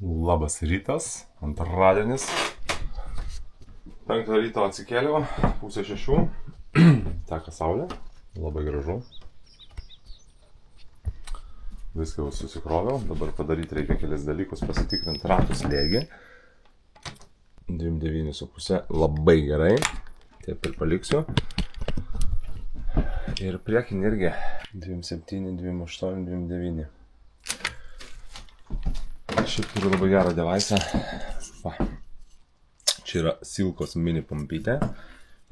Labas rytas, antradienis. 5 ryto atsikėliau, 5:30. Teka saulė, labai gražu. Viską jau susikroviau, dabar padaryti reikia kelias dalykus, pasitikrinti ratų slėgį. 29,5, labai gerai, taip ir paliksiu. Ir priekinį irgi 27, 28, 29. Šiaip turiu labai gerą devaisą. Va. Čia yra Silkos mini pompytė.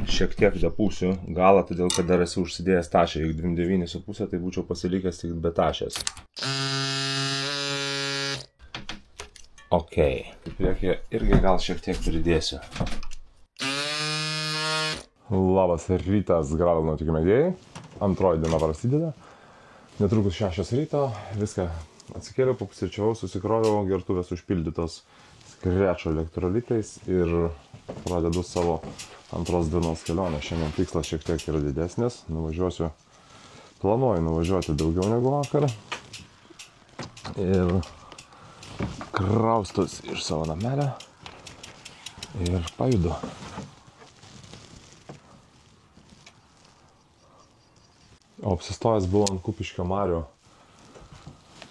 Šiek tiek dapūsiu galą, todėl kad dar esu užsidėjęs tašę. Jeigu 29,5, tai būčiau pasilikęs tik be tašės. Ok, priekį irgi gal šiek tiek pridėsiu. Labas rytas, gravel nuotykių mėgėjai. Antroji diena prasideda. Netrukus 6 ryto, viską atsikėliau, papusryčiavau, susikroviau, gertuvės užpildytos skrečio elektrolitais ir pradedu savo antros dienos kelionę. Šiandien tikslas šiek tiek yra didesnis. Planuoju nuvažiuoti daugiau negu vakar. Ir kraustus iš savo namelio ir pajudu. O apsistojęs buvo ant Kupiškio marių.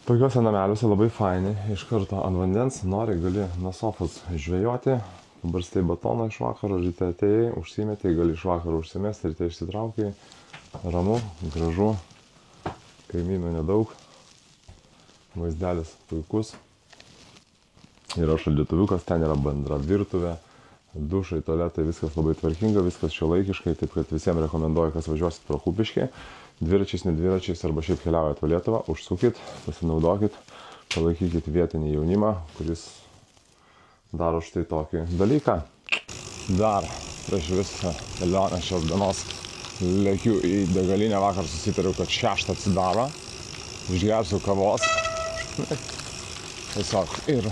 Tokiuose nameliuose labai faini, iš karto ant vandens, nori, gali nuo sofos žvejoti, pabarstai batoną iš vakaro, ryte atėjai, užsimetei, gali iš vakaro užsimesti, ryte išsitraukiai, ramu, gražu, kaimynų nedaug, vaizdelis puikus, yra šaldytuviukas, ten yra bendra virtuvė, dušai, tualetai, viskas labai tvarkinga, viskas šiuolaikiškai, taip kad visiems rekomenduoju, kas važiuosit pro Kupiškį. Dviračiais, nedviračiais arba šiaip keliaujat po Lietuvą, užsukit, pasinaudokit, palaikykit vietinį jaunimą, kuris daro štai tokį dalyką. Dar prieš visą kelionę šios dienos lėkiu į degalinę, vakar susitariau, kad 6 atsidaro, išgersiu kavos. Tiesiog ir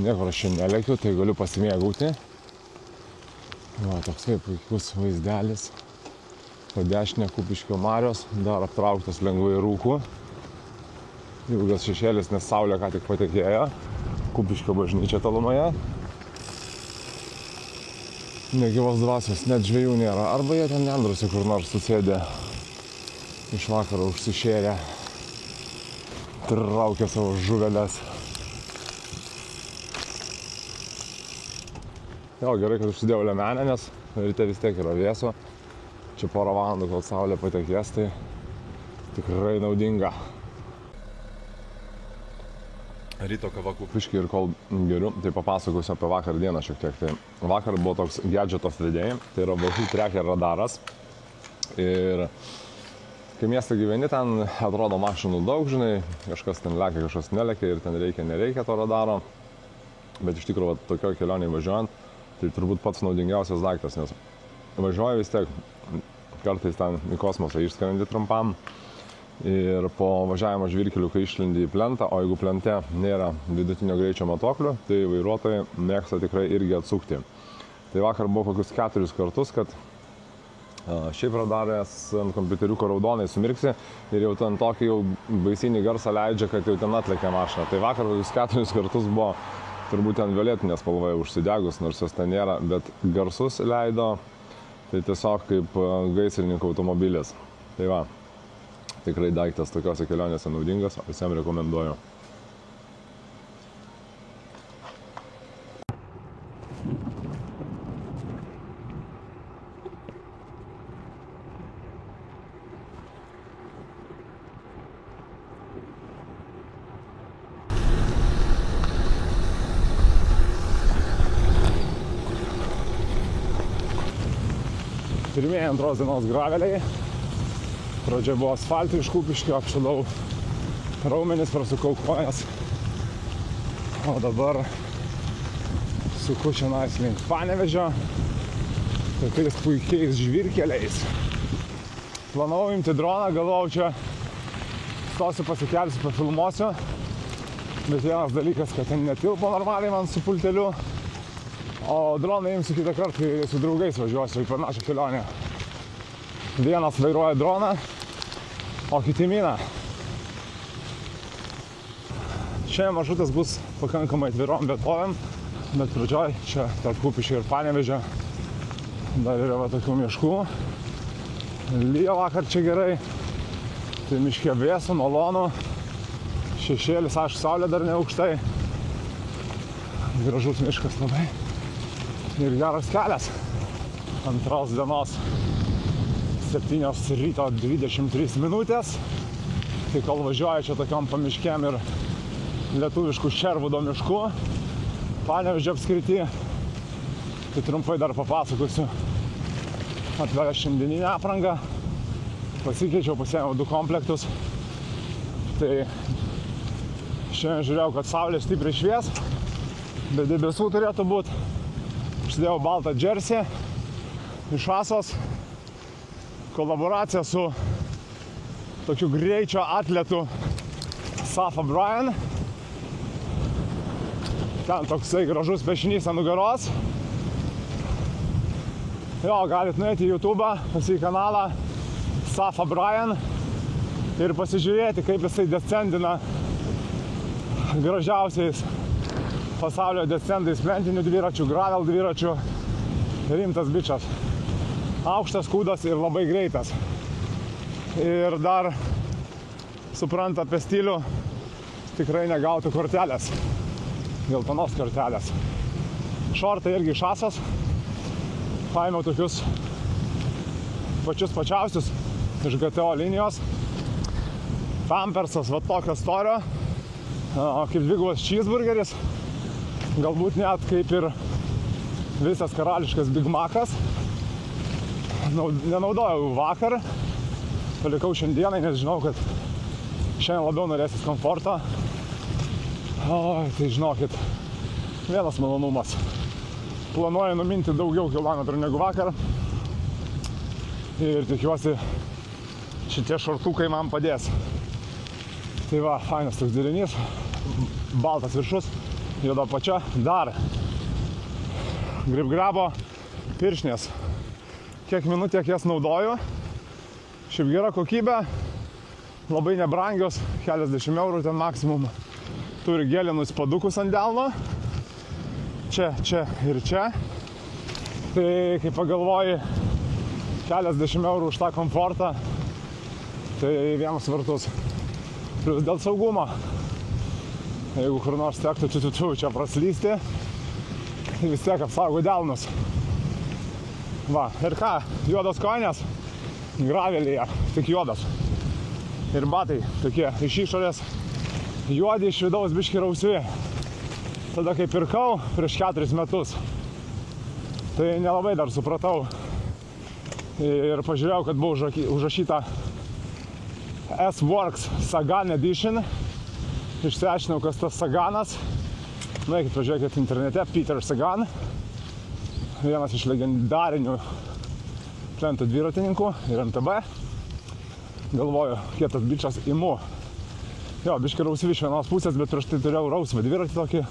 niekur aš šiandien nelėkiu, tai galiu pasimėgauti. Va, toksai puikus vaizdelis. Po dešinę Kupiškio marios, dar aptrauktas lengvai rūkų. Ilgas šešėlis, nes saulė ką tik patekėjo. Kupiškio bažnyčia tolumoje. Negyvos dvasios, net žvejų nėra. Arba jie ten nendrusi kur nors susėdė. Iš vakaro užsišėrė. Traukia savo žuvelės. Jo, gerai, kad užsidėjau liemenę, nes ryte vis tiek yra vėsu. Čia porą valandų, kol saulė patekės, tai tikrai naudinga. Ryto kava Kupiškį ir kol geriu, tai papasakosiu apie vakar dieną šiek tiek. Tai vakar buvo toks gadžeto slidėjai, tai yra Wahoo Tracker radaras. Ir kai miestą gyveni, ten atrodo mašinų daug, žinai, kažkas ten lekia, kažkas nelekia ir ten reikia, nereikia to radaro. Bet iš tikrųjų, tokio kelionėje važiuojant, tai turbūt pats naudingiausias daiktas, nes važiuoju vis tiek, kartais ten į kosmosą išskrendi trumpam ir po važiavimo žvyrkeliu, kai išlendi į plentą, o jeigu plente nėra vidutinio greičio matuoklių, tai vairuotojai mėgsta tikrai irgi atsukti. Tai vakar buvo kokius 4 kartus, kad šiaip radarės ant kompiuteriuko raudonai sumirksi ir jau ten tokį jau baisinį garsą leidžia, kad jau ten atlekia mašina. Tai vakar kokius 4 kartus buvo turbūt ten violetinė spalva užsidegus, nors jos ten nėra, bet garsus leido. Tai tiesiog kaip gaisrininko automobilis. Tai va, tikrai daiktas tokiose kelionėse naudingas, visiems rekomenduoju. Pirmieji antros dienos graveliai. Pradžia buvo asfaltai iš Kupiškio, apšilau raumenis, prasukau kojas. O dabar suku šiandien link Panevėžio tokiais puikiais žvyrkeliais. Planavau imti droną, galvojau čia stosiu, pasikelsiu, pafilmuosiu. Bet vienas dalykas, kad ten netilpo normaliai man su pulteliu. O droną imsiu kitą kartą, kai su draugais važiuosiu į panašią kelionę. Vienas vairuoja droną, o kiti mina. Šiandien maršrutas bus pakankamai atvirom vietovėm, bet pradžioj čia tarp Kupiškio ir Panevėžio dar yra tokių miškų. Lyja vakar čia gerai, tai miške vėsu, malonu, šešėlis, aišku, saulė dar ne aukštai. Gražus miškas labai ir geras kelias. Antros dienos 7 ryto 23 minutės. Tai kol važiuoju čia tokiom pamiškėm ir lietuviškų Šervudo miškų, Panevėžio apskrity, tai trumpai dar papasakosiu apie šiandieninę aprangą. Pasikeičiau, pasiėmiau 2 komplektus. Tai šiandien žiūrėjau, kad saulė stipriai švies, bet debesų turėtų būti. Užsidėjau baltą džersį iš Asos, kolaboracija su tokiu greičio atletu Safa Brian. Ten toksai gražus piešinys ant nugaros. Jo, galit nueiti į YouTube, pas į kanalą Safa Brian ir pasižiūrėti, kaip jisai descendina gražiausiais pasaulio descendais, plentinių dviračių, gravel dviračių. Rimtas bičas. Aukštas kūdas ir labai greitas. Ir dar supranta apie stilių, tikrai negautų kortelės, geltonos kortelės. Šortai irgi iš Asos. Paėmiau tokius pačius pačiausius iš GTO linijos. Pampersas va tokio storio, kaip dvigubas cheeseburgeris, galbūt net kaip ir visas karališkas Big Macas. Nenaudojau vakar, palikau šiandienai, nes žinau, kad šiandien labiau norėsis komforto. Tai žinokit, vienas malonumas. Planuoju numinti daugiau kilometrų negu vakar. Ir tikiuosi, šitie šortukai man padės. Tai va, fainas toks derinys. Baltas viršus, juoda apačia. Dar grip-grabo piršnės. Kiek minutę, kiek jas naudoju. Šiaip gera kokybė, labai nebrangios, keliasdešimt eurų ten maksimum. Turi gėlinus padukus ant delno. Čia, čia ir čia. Tai kai pagalvoji, keliasdešimt eurų už tą komfortą, tai vienas vartus. Plius dėl saugumo. Jeigu kur nors tektų čia praslysti, tai vis tiek apsaugo delnus. Va, ir ką, juodos kojinės, gravelėje, tik juodos. Ir batai tokie iš išorės, juodi, iš vidaus biški rausvi. Tada kai pirkau prieš 4 metus, tai nelabai dar supratau. Ir pažiūrėjau, kad buvo užrašyta S-Works Sagan Edition. Išsiaiškinau, kas tas Saganas. Nueikit, pažiūrėkit internete, Peter Sagan. Vienas iš legendarinių plento dviratininkų ir MTB. Galvoju, kietas bičas imu. Jo, biški rausvi iš vienos pusės, bet prieš tai turėjau rausvą dviratį tokį.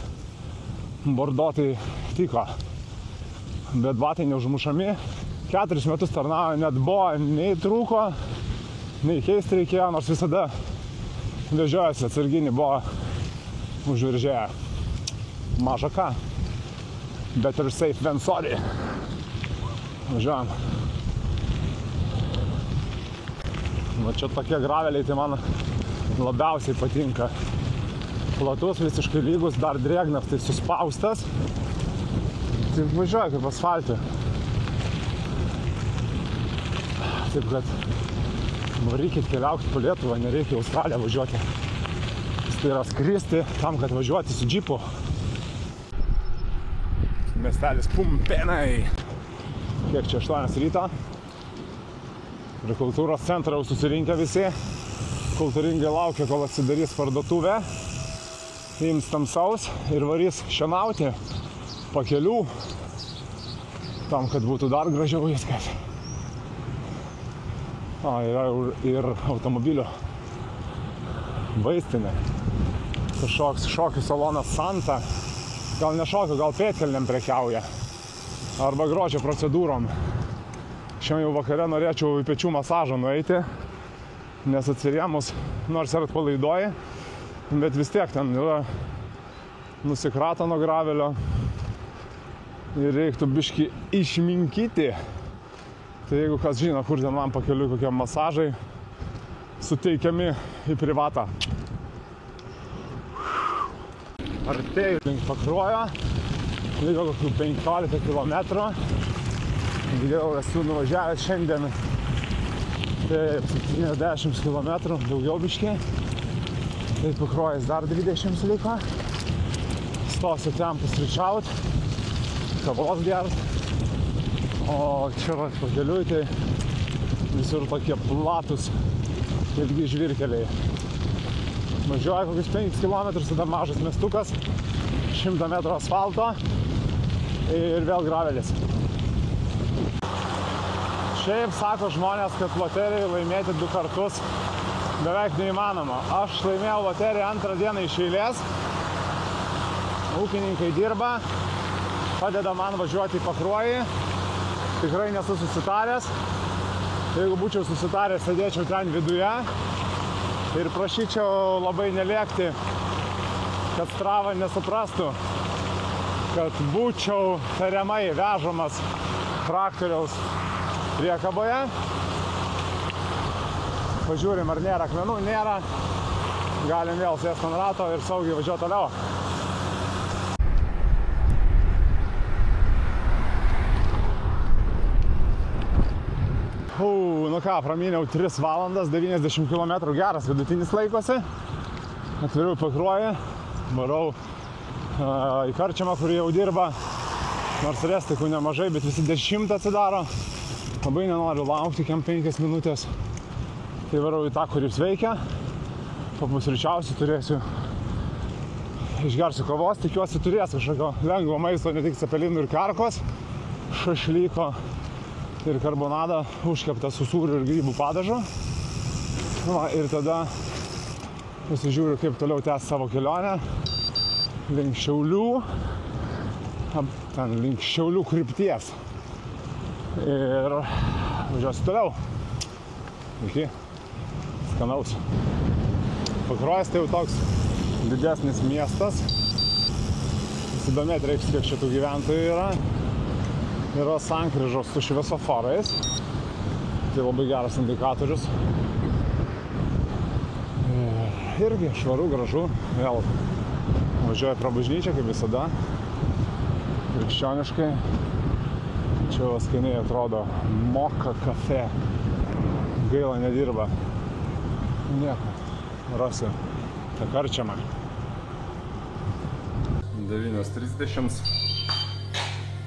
Bordo tai tiko. Bet batai neužmušami. 4 metus tarnavo, net buvo, nei trūko, nei keisti reikėjo, nors visada vežiojasi atsarginį, buvo užviržėję. Maža ką. Better safe than sorry. Važiuojam. Va čia tokie graveliai, tai man labiausiai patinka. Platus, visiškai lygus, dar drėgnas, tai suspaustas. Tai važiuoja kaip asfaltė. Taip kad varykit keliaukit po Lietuvą, nereikia į Australiją važiuoti. Tai yra skristi tam, kad važiuoti su džipu. Miestelis Pumpėnai. Kiek čia 8 ryto. Prie kultūros centro jau susirinkę visi. Kultūringai laukia, kol atsidarys parduotuvė. Ims tamsaus ir varys šienauti pakelių. Tam, kad būtų dar gražiau viskas. Yra ir automobilio vaistinė. Kažkoks šokių salonas Santa. Gal ne šokių, gal pėdkelnėm prekiauja. Arba grožio procedūrom. Šiandien jau vakare norėčiau į pečių masažą nueiti, nes atsirėmus, nors ir atpalaiduoji, bet vis tiek ten yra nusikrata nuo gravelio ir reiktų biškį išminkyti. Tai jeigu kas žino, kur ten man pakeliui kokie masažai suteikiami į privatą. Artėju link Pakruojo, liko kokių 15 km. Jau esu nuvažiavęs šiandien 70 km, daugiau biškį. Tai Pakruojas dar 20 liko. Stosiu ten pusryčiaut, kavos gert. O čia pakeliui tai visur tokie platus ilgi žvyrkeliai. Važiuoju kokius 5 km, tada mažas miestukas, 100 metrų asfalto ir vėl gravelis. Šiaip sako žmonės, kad loterijai laimėti 2 kartus beveik neįmanoma. Aš laimėjau loteriją 2 dieną iš eilės. Ūkininkai dirba, padeda man važiuoti į Pakruojį. Tikrai nesu susitaręs. Jeigu būčiau susitaręs, sėdėčiau ten viduje ir prašyčiau labai nelėkti, kad Strava nesuprastų, kad būčiau tariamai vežamas traktoriaus priekaboje. Pažiūrim, ar nėra akmenų, nėra. Galim vėl sėsti ant rato ir saugiai važiuoti toliau. Nu ką, pramyniau 3 valandas, 90 km, geras vidutinis laikosi. Atviriau Pakruojį, varau į karčiamą, kur jau dirba. Nors restikų nemažai, bet visi 10 atsidaro. Labai nenoriu laukti kem 5 minutės. Tai varau į tą, kuris veikia. Papusryčiausiu, turėsiu, išgersiu kavos, tikiuosi turės kažkokio lengvo maisto, ne tik cepelinų ir karkos, šašlyko ir karbonadą užkeptą su sūriu ir grybų padažu. Va, ir tada pasižiūriu, kaip toliau tęs savo kelionę link Šiaulių, ten link Šiaulių krypties. Ir važiuosiu toliau. Iki skanaus. Pakruojas tai jau toks didesnis miestas. Įsidomėti reiks, kiek šitų gyventojų yra. Yra sankryžos su šviesoforais. Tai labai geras indikatorius. Irgi švaru, gražu. Vėl važiuoju pro bažnyčią, kaip visada. Krikščioniškai. Čia skaniai atrodo Moka kafe. Gaila nedirba. Nieko. Rasiu tą karčiamą. 9:30.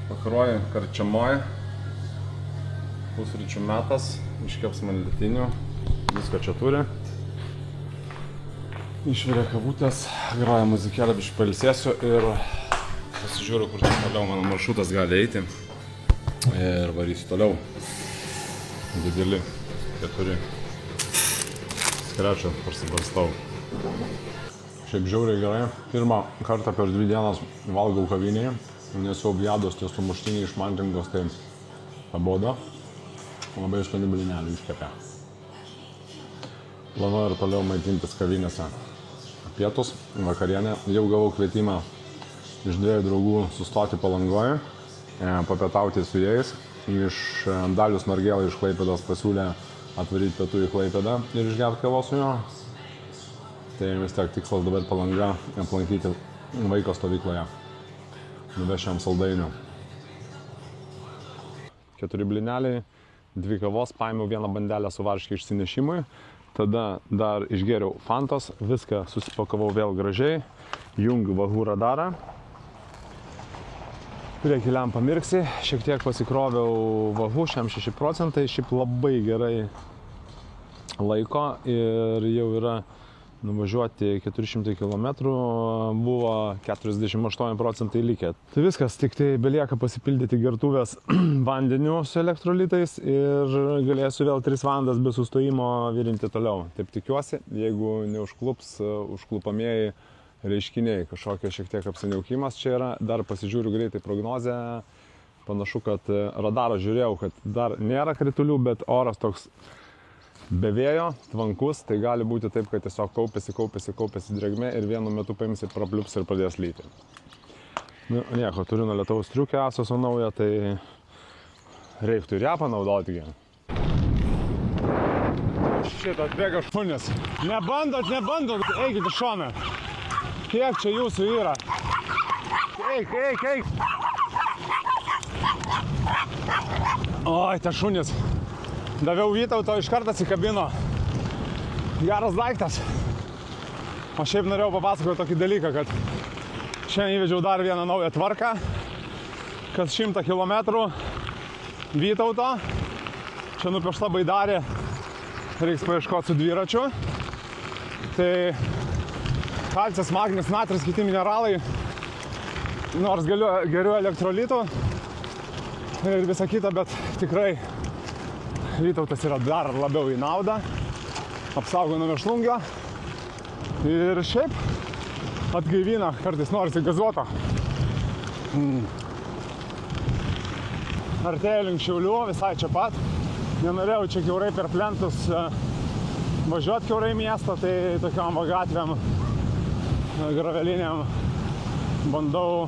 Pakruoju karčiamoje. Pusryčių metas. Iškeps man lietinių. Visko čia turi. Išvirė kavutės. Groja muzikėlę, biškį pailsėsiu ir pasižiūriu, kur čia toliau mano maršrutas gali eiti. Ir varysiu toliau. Dideli 4 skrečio parsibarstau. Šiaip žiauriai gerai. Pirmą kartą per 2 dienas valgau kavinėje. Nesu objados tie sumuštiniai iš Mantingos, tai pabodo. Labai skanių blynelių iškepė. Planuoju ir toliau maitintis kavinėse. Pietus, vakarienė. Jau gavau kvietimą iš 2 draugų sustoti Palangoje, papietauti su jais. Iš Dalius Margėla iš Klaipėdos pasiūlė atvaryti pietų į Klaipėdą ir išgerti kavos su juo. Tai vis tiek tikslas dabar Palanga aplankyti vaiko stovykloje. Nuvešiam saldainių. 4 blyneliai, 2 kavos, paėmiau 1 bandelę su varške išsinešimui. Tada dar išgėriau fantos, viską susipakavau vėl gražiai. Jungiu vagų radarą. Priekį lempą mirksi, šiek tiek pasikroviau vagų, 6%, šiaip labai gerai laiko ir jau yra nuvažiuoti 400 km, buvo 48% likę. Tai viskas, tik tai belieka pasipildyti gertuvės vandeniu su elektrolitais ir galėsiu vėl 3 valandas be sustojimo virinti toliau. Taip tikiuosi, jeigu neužklups užklupamieji reiškiniai, kažkokia šiek tiek apsiniaukimas čia yra. Dar pasižiūriu greitai prognozę, panašu, kad radarą žiūrėjau, kad dar nėra kritulių, bet oras toks be vėjo, tvankus, tai gali būti taip, kad tiesiog kaupiasi drėgmė ir vienu metu paims ir prapliups ir pradės lyti. Nu, nieko, turiu nuo lietaus striukę Asoso naują, tai reiktų ir ją panaudoti. Šitą atbėga šunis. Nebandot, eikit į šoną. Kiek čia jūsų yra? Eik. Oi, ta šunis. Daviau Vytauto, iš karto atsikabino. Geras daiktas. O šiaip norėjau papasakoti tokį dalyką, kad šiandien įvedžiau dar vieną naują tvarką, kad 100 km Vytauto, čia nupiešta baidarė, reiks paieškoti su dviračiu. Tai kalcis, magnis, natris, kiti mineralai, nors geriu elektrolitų ir visa kita, bet tikrai Vytautas yra dar labiau į naudą, apsaugo nuo mėšlungio ir šiaip atgaivina, kartais norisi gazuoto. Artėju link Šiaulių, visai čia pat. Nenorėjau čia kiaurai per plentus važiuoti kiaurai miestą, tai tokiom gatvėm graveliniam bandau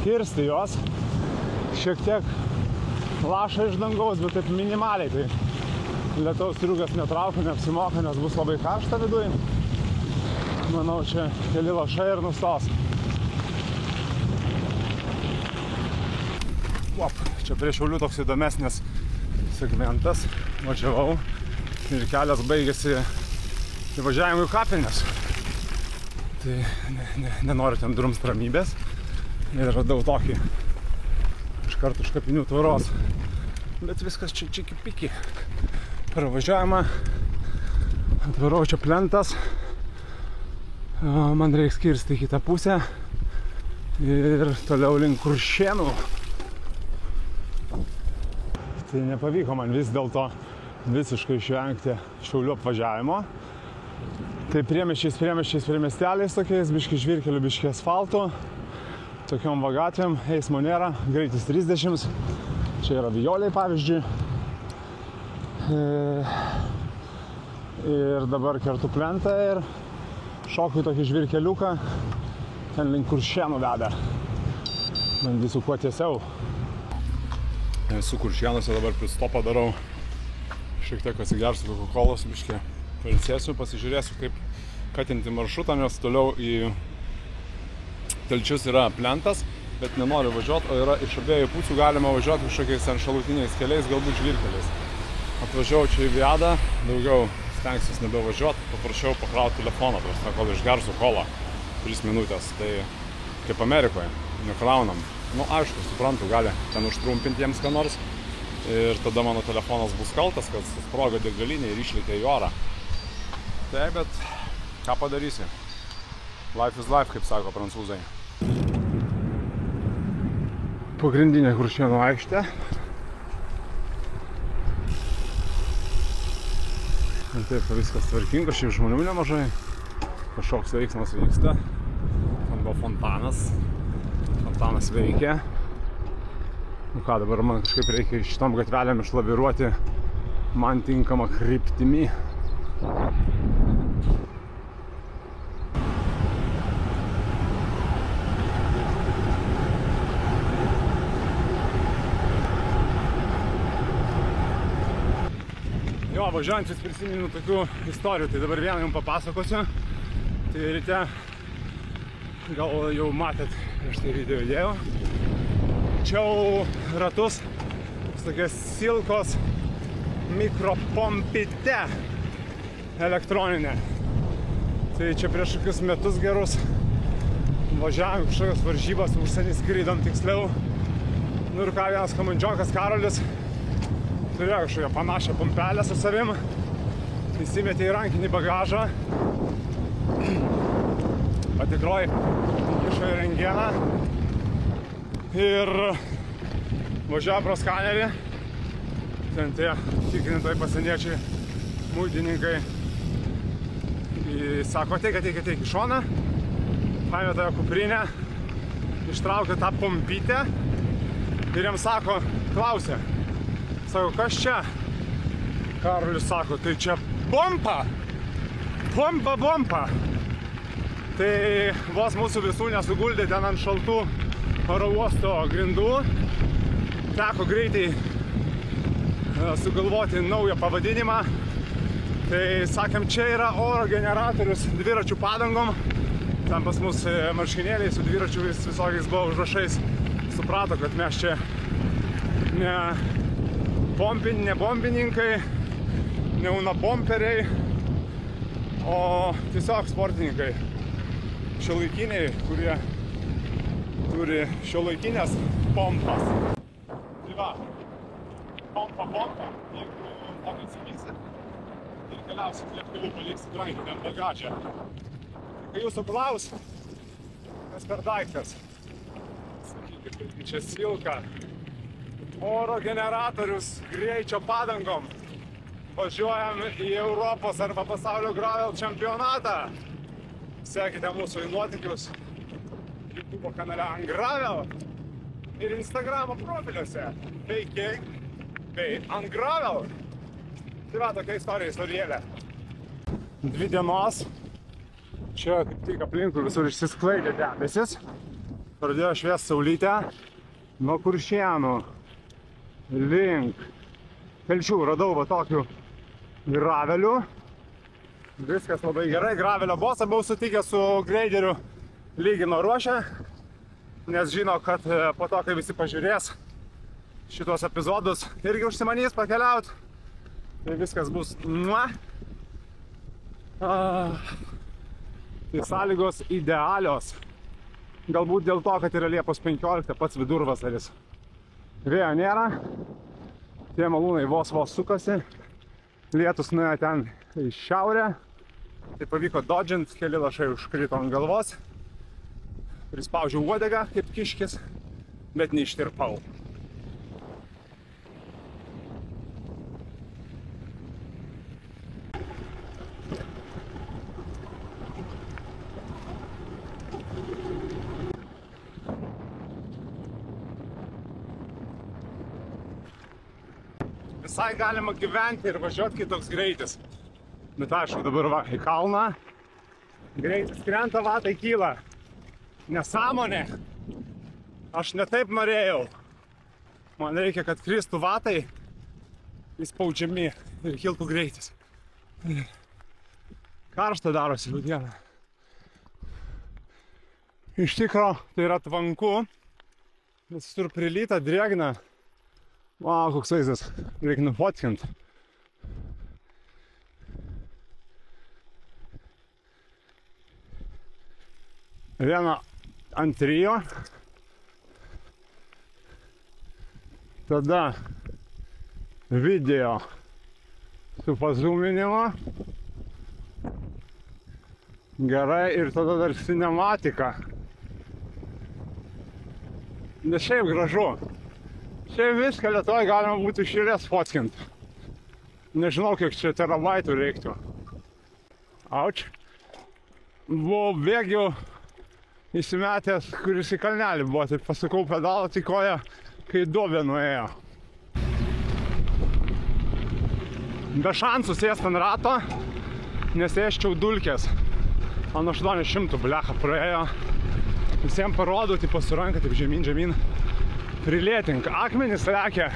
kirsti juos. Šiek tiek laša iš dangaus, bet taip minimaliai, tai lietaus striukas netraukia, neapsimoka, nes bus labai karšta viduj. Manau, čia keli lašai ir nustos. Čia prie Šiaulių toks įdomesnis segmentas. Važiavau ir kelias baigėsi įvažiavimu į kapines. Tai nenoriu ten drumst ramybės. Ir radau tokį iškart už kapinių tvoros. Bet viskas čia čiki-piki. Per važiavimą atvarau čia plentas. Man reiks kirsti į kitą pusę. Ir toliau link Kuršėnų. Tai nepavyko man vis dėlto visiškai išvengti Šiaulių apvažiavimo. Tai priemiesčiais, prie miesteliais tokiais, biški žvyrkelių, biški asfaltų. Tokiom gatvėm, eismo nėra, greitis 30, čia yra Vijoliai pavyzdžiui. Ir dabar kertu plentą ir šoku į tokį žvyrkeliuką, ten link Kuršėnų veda. Bandysiu kuo tiesiau. Esu Kuršėnuose, dabar pit-stopą darau, šiek tiek atsigersiu Coca-Colos, biškį pailsėsiu, pasižiūrėsiu kaip katinti maršrutą, nes toliau į Telčius yra plentas, bet nenoriu važiuoti, o yra iš abiejų pusių galima važiuoti kažkokiais ant šalutiniais keliais, galbūt žvyrkeliais. Atvažiavau čia į Viadą, daugiau stengsiuos nebevažiuoti, paprašiau pakrauti telefoną, kol išgersiu kolą 3 minutės, tai kaip Amerikoje, nekraunam. Nu, aišku, suprantu, gali ten užtrumpinti jiems ką nors ir tada mano telefonas bus kaltas, kad susprogo degalinė ir išlėkė į orą. Tai, bet ką padarysi? Life is life, kaip sako prancūzai. Pagrindinė Kuršėnų aikštė. Ir taip viskas tvarkinga, šiaip žmonių nemažai. Kažkoks veiksmas vyksta. Ten buvo fontanas. Fontanas veikia. Nu ką, dabar man kažkaip reikia šitom gatvelėm išlaviruoti man tinkamą kryptimį. Jo, važiuojant vis prisimenu tokių istorijų, tai dabar vieną jums papasakosiu. Tai ryte, gal jau matėt, prieš tai video įdėjau. Čiau ratus su tokia Silkos mikropompite elektroninė. Tai čia prieš kokius metus gerus važiavom kažkokios varžybas, užsienį skrydom tiksliau. Nu ir ką, vienas komandžiokas Karolis turėjo kažkokią panašią pompelę su savim, įsimetė į rankinį bagažą, patikroji, įkišo į rentgeną ir važiavo pro skanerį. Ten tie tikrintojai pasieniečiai, muitininkai, sako, ateik į šoną, paėmė tą kuprinę, ištraukė tą pompytę ir jam sako, klausė, sako, kas čia? Karolis sako, tai čia bomba! Bomba! Tai vos mūsų visų nesuguldė ten ant šaltų oro uosto grindų. Teko greitai sugalvoti naują pavadinimą. Tai sakėm, čia yra oro generatorius dviračių padangom. Ten pas mus marškinėliai su dviračių visokiais buvo užrašais. Suprato, kad mes čia ne bombininkai, ne unabomperiai, o tiesiog sportininkai. Šiuolaikiniai, kurie turi šiuolaikinės pompas. Tai va, pompa, jeigu tokį atsivysi ir galiausiai lėktuvų paliksi rankiniam bagažę. Kai jūsų klaus, kas per daiktas, sakykit, kad čia silka, oro generatorius greičio padangom. Važiuojam į Europos arba pasaulio gravel čempionatą. Sekite mūsų nuotykius YouTube kanale ant gravel ir Instagramo profiliuose Fake bei ant gravel. Tai va, tokia istorėlė. 2 dienos. Čia kaip tik aplinkui visur išsisklaidė debesis. Pradėjo šviest saulytę. Nuo Kuršėnų link Telšių radau va tokių gravelių. Viskas labai gerai. Gravelio bosą buvau sutikęs su greideriu, lygino ruošę, nes žino, kad po to, kai visi pažiūrės šitos epizodus, irgi užsimanys pakeliaut. Tai viskas bus tai sąlygos idealios. Galbūt dėl to, kad yra Liepos 15, pats vidurvasaris. Vėjo nėra, tie malūnai vos sukasi, lietus nuėjo ten į šiaurę, tai pavyko dodžint, keli lašai užkrito ant galvos, prispaudžiau uodegą kaip kiškis, bet neištirpau. Visai galima gyventi ir važiuoti, kai toks greitis. Bet aišku, dabar va, į kalną. Greitis krenta, vatai kyla. Nesąmonė. Aš ne taip norėjau. Man reikia, kad kristų vatai įspaudžiami ir kiltų greitis. Karšta darosi dieną. Iš tikro, tai yra tvanku. Visur prilyta, drėgna. Vau, koks vaizdas. Reikia nufotkint. Vieną ant 3. Tada video su pazūminimo. Gerai, ir tada dar cinematika. Nes šiaip gražu. Šiaip viską Lietuvoj galima būtų iš eilės fotkint. Nežinau, kiek čia terabaitų reiktų. Auč. Buvau bėgiu įsimetęs, kuris į kalnelį buvo, tai pasukau pedalą į koją, kai duobė nuėjo. Be šansų sėst ant rato, nes ėščiau dulkės. Ant 800 blecha praėjo. Visiems parodau, tipo su ranka, taip žemyn. Prilėtink. Akmenys lekia.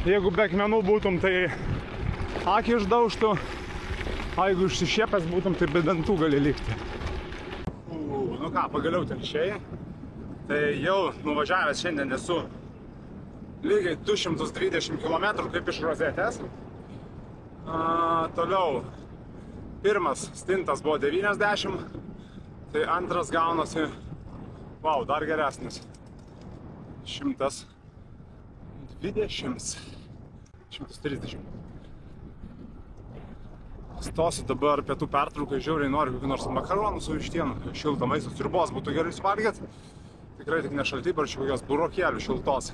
Jeigu be akmenų būtum, tai akį išdaužtų. O jeigu išsišiepęs būtum, tai be dantų gali likti. Nu ką, pagaliau Telšiai. Tai jau nuvažiavęs šiandien esu lygiai 220 km kaip iš Rozetės. Toliau pirmas stintas buvo 90, tai antras gaunasi, vau, dar geresnis. 120, 130. Stosiu dabar pietų pertraukai, žiauriai noriu kokį nors makaronų su vištienu, šiltą maistą, sriubos būtų gerai suvalgyt. Tikrai tik ne šaltibarčių, kokios burokėlių šiltos.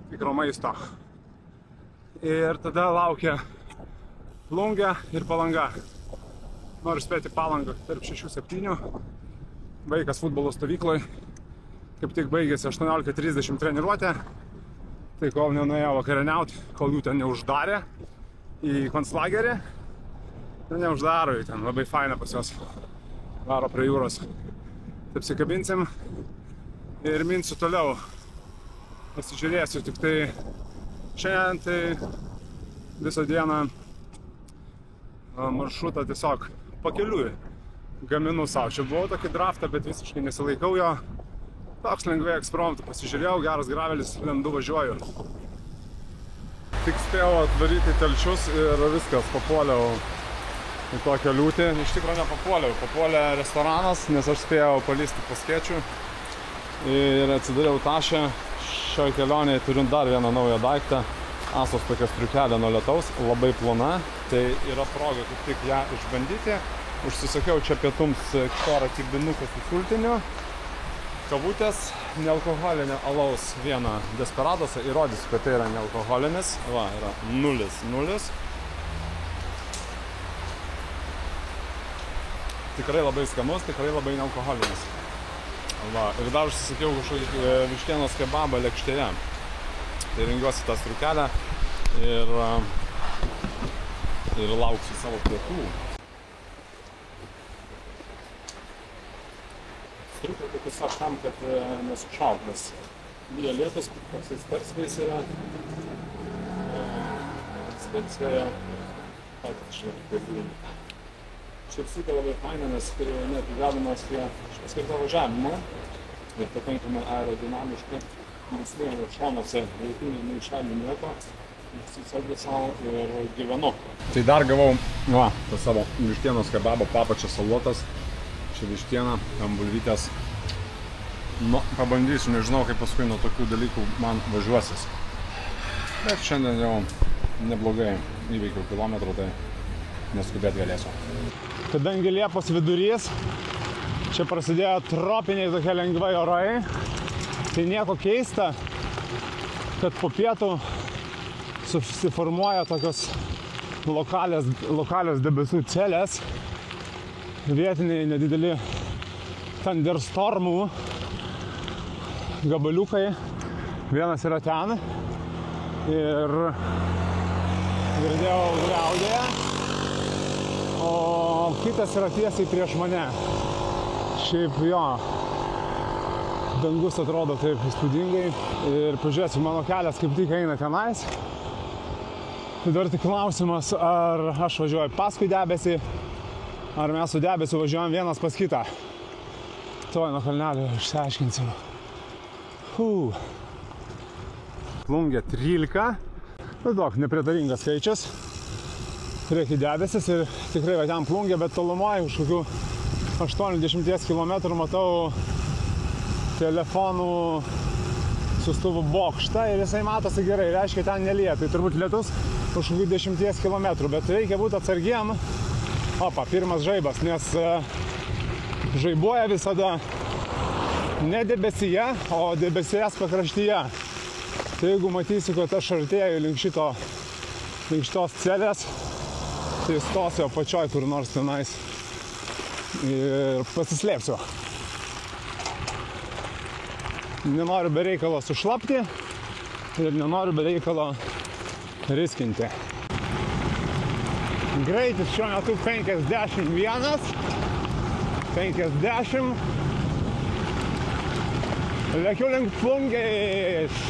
Tikro maisto. Ir tada laukia Plungė ir Palanga. Noriu spėti Palangą tarp 6-7. Vaikas futbolo stovykloj. Kaip tik baigėsi 18:30 treniruotė. Tai kol nenuėjo vakarieniauti, kol jų ten neuždarė. į konclagerį ir neuždaro jų ten, labai faina pas juos. Varo prie jūros. Taip sikabinsim ir minsiu toliau. Pasižiūrėsiu, tik tai šiandien tai visą dieną maršrutą tiesiog pakeliui gaminu savo. Čia buvau tokį draftą, bet visiškai nesilaikau jo. Toks lengvai ekspromtu pasižiūrėjau, geras gravelis, lendu važiuoju. Tik spėjau atvaryti telčius ir viskas, papuoliau į tokią liūtį. Iš tikrųjų nepapuoliau, papuolė restoranas, nes aš spėjau palysti po skėčių ir atsidariau tašę. Šioje kelionėje turiu dar vieną naują daiktą. Asos tokia striukelė nuo lietaus, labai plona, tai yra proga kaip tik ją išbandyti. Užsisakiau čia pietums porą kibinuką su sultiniu, kavutės, nealkoholinio alaus vieną Desperadosą, įrodysiu, kad tai yra nealkoholinis, va, yra 0,0. Tikrai labai skanus, tikrai labai nealkoholinis. Va, ir dar užsisakiau kažkokį vištienos kebabą lėkštėje. Tai rengiuosi tą striukelę ir lauksiu savo pietų. Striukę tai tiesiog tam, kad nesušalt, nes lyja lietus, koks sperskais yra. Sperskėje patys švarkai. Šipsutė labai faina, nes net įvedamas prie paskirto važiavimo ir pakankamai aerodinamiškai. Nes vien šonuose reitingai neišalį nieko, susisargiu savo ir gyvenu. Tai dar gavau, va, tą savo vištienos kebabo papačias salotas. Čia vištiena, tam bulvytės. Nu, pabandysiu, nežinau, kaip paskui nuo tokių dalykų man važiuosis. Bet šiandien jau neblogai įveikiau kilometrų, tai neskubėt galėsiu. Kadangi Liepos vidurys, čia prasidėjo tropiniai tokie lengvai orai, tai nieko keista, kad po pietų susiformuoja tokios lokalios debesų celės, vietiniai nedideli thunderstormų gabaliukai. Vienas yra ten ir girdėjau griaudėje, o kitas yra tiesiai prieš mane. Šiaip jo, dangus atrodo taip įspūdingai ir pažiūrėsiu, mano kelias kaip tik eina tenais. Tai dar tik klausimas, ar aš važiuoju paskui debesį, ar mes su debesiu važiuojam vienas pas kitą. Tuoj nuo kalnelio išsiaiškinsiu. Plungė 13. Nu, daug nepritaringas skaičius. Reikia debesis ir tikrai va ten Plungė, bet tolumoje už kokių 80 km matau telefonų siųstuvų bokštą ir jisai matosi gerai, reiškia ten nelyja. Tai turbūt lietus už kokių 10 km, bet reikia būti atsargiem. Opa, pirmas žaibas, nes žaibuoja visada ne debesyje, o debesijas pakraštyje. Tai jeigu matysiu, kad aš artėju link šitos celės, tai stosiu apačioj kur nors tenais ir pasislėpsiu. Nenoriu be reikalo sušlapti ir nenoriu be reikalo riskinti. Greitis šiuo metu 51, 50. Lėkiu link Plungės.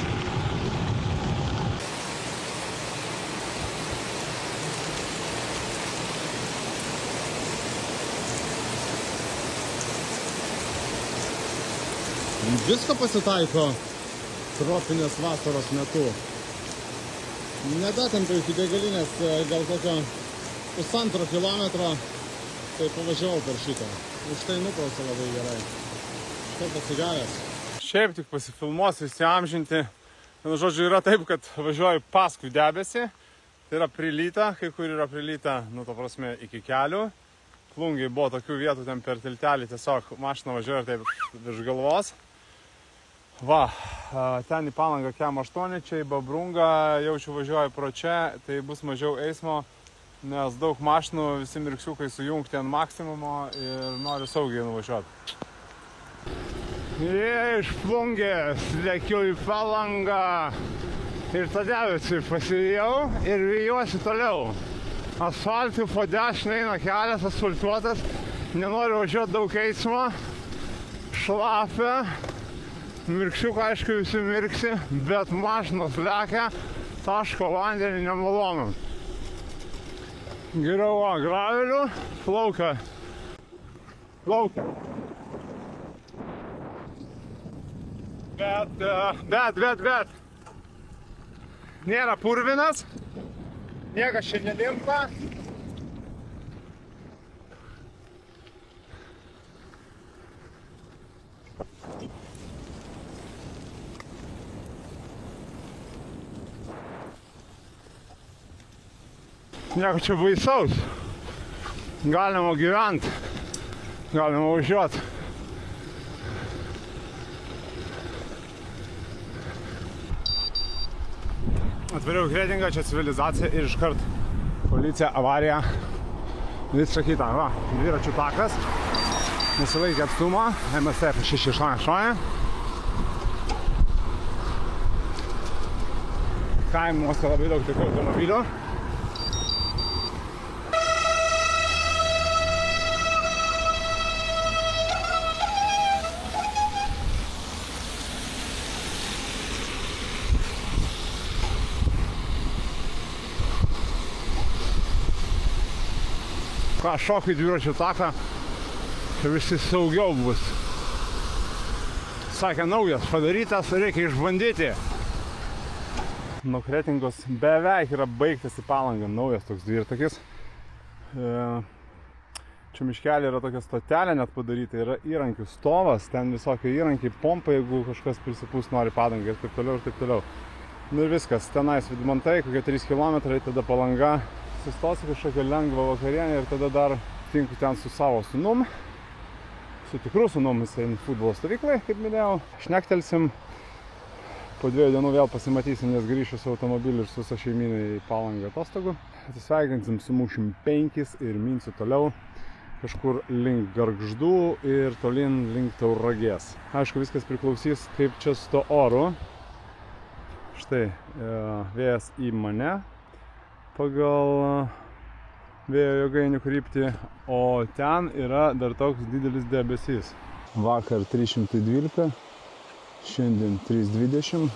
Visko pasitaiko tropinės vasaros metu. Nedatempiau iki degalinės gal kokio 1,5 kilometro, tai pavažiavau per šitą. Už tai nuprausiu labai gerai. Štai pasigavęs. Šiaip tik pasifilmuosiu įsiamžinti. Žodžiu, yra taip, kad važiuoju paskui debesį. Tai yra prilyta, kai kur yra prilyta, nu, to prasme, iki kelių. Plungiai buvo tokių vietų ten per tiltelį, tiesiog mašina važiuoja taip virš galvos. Va, ten į Palangą Kem 8, čia į Babrungą, jaučiu važiuoju pro čia, tai bus mažiau eismo, nes daug mašinų, visi mirksiukai sujungti ant maksimumo ir noriu saugiai nuvažiuoti. Iš Plungės lėkiu į Palangą. Ir todėl pasivijau ir vijuosi toliau. Asfaltų po dešinę eina kelias asfaltuotas, nenoriu važiuoti daug eismo, šlapia, mirksiuką aišku visi mirksi, bet mašinos lekia, taško vandenį nemalonu. Geriau graveliu, plaukia. Bet. Nėra purvinas, niekas čia nelimpa. Nieko čia baisaus. Galima gyventi, galima važiuoti. Atvariau Kretingą, čia civilizacija ir iškart policija, avarija, visą kitą. Va, dviračių takas, nesilaikė atstumą, MSF 688. Kaimuose labai daug tokių automobilių. Ką šoku į dviračių taką, čia visi saugiau bus. Sakė, naujas padarytas, reikia išbandyti. Nuo Kretingos beveik yra baigtas į Palangą naujas toks dvirtakis. Čia miškelė yra tokia stotelė net padaryta, yra įrankių stovas, ten visokie įrankiai, pompa, jeigu kažkas prisipūs nori padangą ir taip toliau ir taip toliau. Nu ir viskas, tenais Vidmantai, kokie 3 km, tada Palanga. Sustosi kažkokią lengvą vakarienę ir tada dar tinku ten su savo sūnum. Su tikru sūnum, jisai futbolo stovyklai, kaip minėjau. Šnektelsim, po 2 dienų vėl pasimatysim, nes grįšiu su automobiliu ir su visą šeiminę į Palangą atostogų. Atsisveikinsim, sumušim 5 ir minsiu toliau kažkur link Gargždų ir tolyn link Tauragės. Aišku, viskas priklausys, kaip čia su to oru. Štai, vėjas į mane pagal vėjo jėgainių kryptį, o ten yra dar toks didelis debesys. Vakar 312, šiandien 320.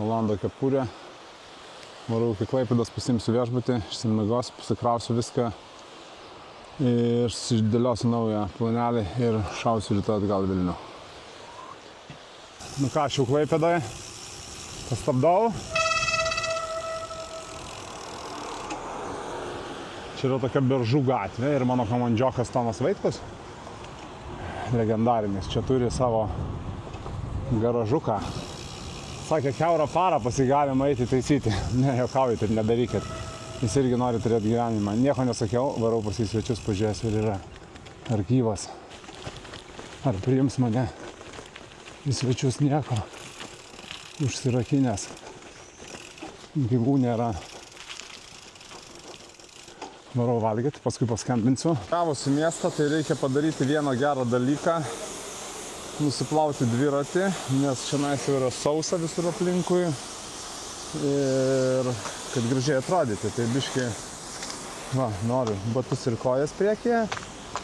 Olando kepurė. Varau iki Klaipėdos, pasiimsiu viešbutį, išsimiegosiu, pasikrausiu viską ir susidėliosiu naują planelį ir šausiu rytoj atgal Vilnių. Nu ką, aš jau Klaipėdoje, pastabdau. Čia yra tokia Beržų gatvė ir mano komandžiokas Tomas Vaitkus, legendarinis, čia turi savo garažuką. Sakė, kiaurą parą pasigalima eiti taisyti. Ne, juokauju, taip nedarykit. Jis irgi nori turėti gyvenimą. Nieko nesakiau, varau pas į svečius, pažiūrėsiu, ar yra. Ar gyvas. Ar priims mane. Į svečius nieko. Užsirakinęs. Gyvų nėra. Varau valgyti, paskui paskambinsiu. Gavus į miestą, tai reikia padaryti vieną gerą dalyką. Nusiplauti dviratį, nes šiandien jau yra sausa visur aplinkui. Ir kad gražiai atrodyti, tai biškai, va, noriu batus ir kojas priekyje,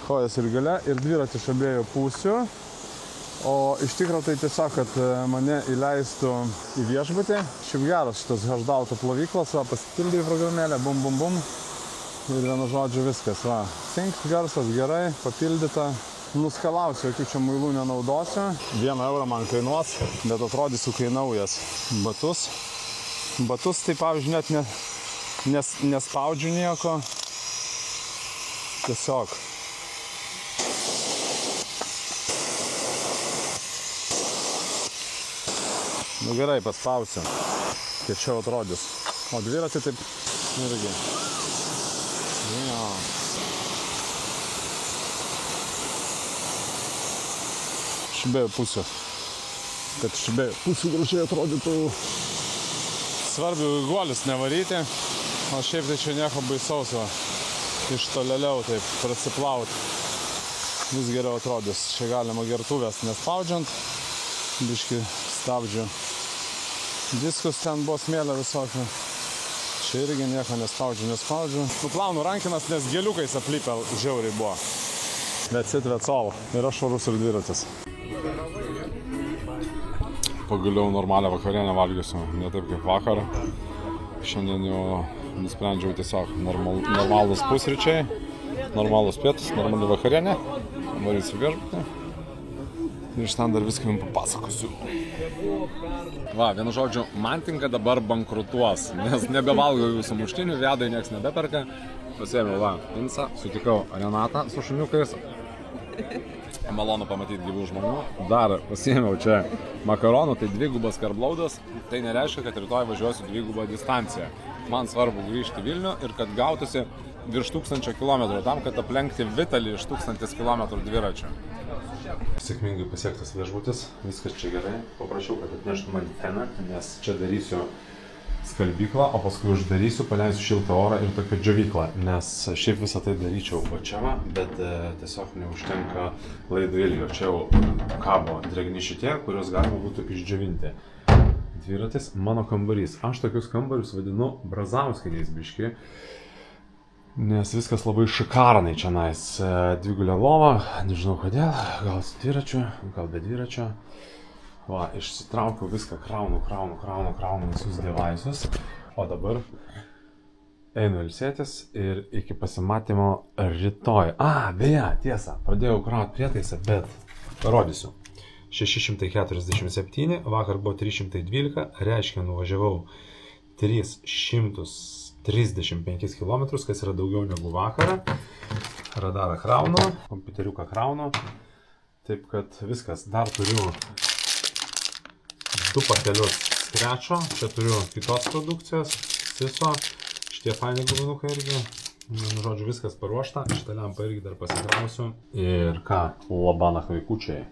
kojas ir gale ir dviratį iš abiejų pusių. O iš tikrųjų tai tiesiog, kad mane įleistų į viešbutį. Šiaip geras šitas Haždauto plovyklas, va, pasipildė į programėlę, bum bum bum. Ir vienu žodžiu viskas, va. Cink, garsas gerai, papildyta. Nuskalausiu, jokių čia muilų nenaudosiu. 1 eurą man kainuos, bet atrodysiu kai naujas batus. Batus tai, pavyzdžiui, net nespaudžiu nieko. Tiesiog. Nu gerai, paspausiu. Kiečiau atrodys. O dviratį taip irgi. Jo. Iš abiejų pusių. Kad iš abiejų pusių gražiai atrodytų. Svarbiau į guolius nevaryti. O šiaip tai čia nieko baisaus, va. Iš tolėliau taip prasiplauti. Vis geriau atrodys. Čia galima gertuvės nespaudžiant. Biškį stabdžių Diskus ten buvo smėlė visokio. Čia irgi nieko nespaudžiu. Nuplaunu rankinas, nes geliukais aplipę žiauriai buvo. Vecit all. Yra švarus ir dviratis. Pagaliau normalią vakarienę valgysiu, ne taip kaip vakar. Šiandien jau nusprendžiau tiesiog normalūs pusryčiai, normalūs pietus, normali vakarienė. Varysiu viešbutį. Ir iš ten dar viską jums papasakosiu. Va, vienu žodžiu, man tinka dabar bankrutuos, nes nebevalgau jūsų muštinių, vedai nieks nebeperka. Pasiėmiau, va, Insą, sutikau Renatą su šuniukais. Malonu pamatyti gyvų žmonių. Dar pasiėmiau čia makaronų, tai dvigubas karblaudas. Tai nereiškia, kad rytoj važiuosiu dvigubą distanciją. Man svarbu grįžti į Vilnių ir kad gautųsi virš 1000 km tam, kad aplenkti Vitalį iš 1000 km dviračio. Sėkmingai pasiektas viešbutis, viskas čia gerai. Paprašiau, kad atneštų man feną, nes čia darysiu skalbyklą, o paskui uždarysiu, paleisiu šiltą orą ir tokią džiovyklą, nes šiaip visą tai daryčiau va čia, bet tiesiog neužtenka laidų ilgio. Čia jau kabo drėgni šitie, kuriuos galima būtų išdžiovinti. Dviratis mano kambarys. Aš tokius kambarius vadinu brazauskiniais biški. Nes viskas labai šikaranai čia nais. Dvigulė lova, nežinau kodėl, gal su dviračiu, gal be dviračio. Va, išsitraukiau viską, kraunu visus devaisus. O dabar einu ilsėtis ir iki pasimatymo rytoj. Beje, tiesa, pradėjau krauti prietaisą, bet parodysiu. 647, vakar buvo 312, reiškia nuvažiavau 335 km, kas yra daugiau negu vakarą. Radarą kraunu, kompiuteriuką kraunu. Taip kad viskas, dar turiu 2 pakelius skrečio, čia turiu kitos produkcijos, Siso, šitie faini guminukai irgi. Žodžiu, viskas paruošta, šitą lempą irgi dar pasikrausiu. Ir ką, labanach vaikučiai.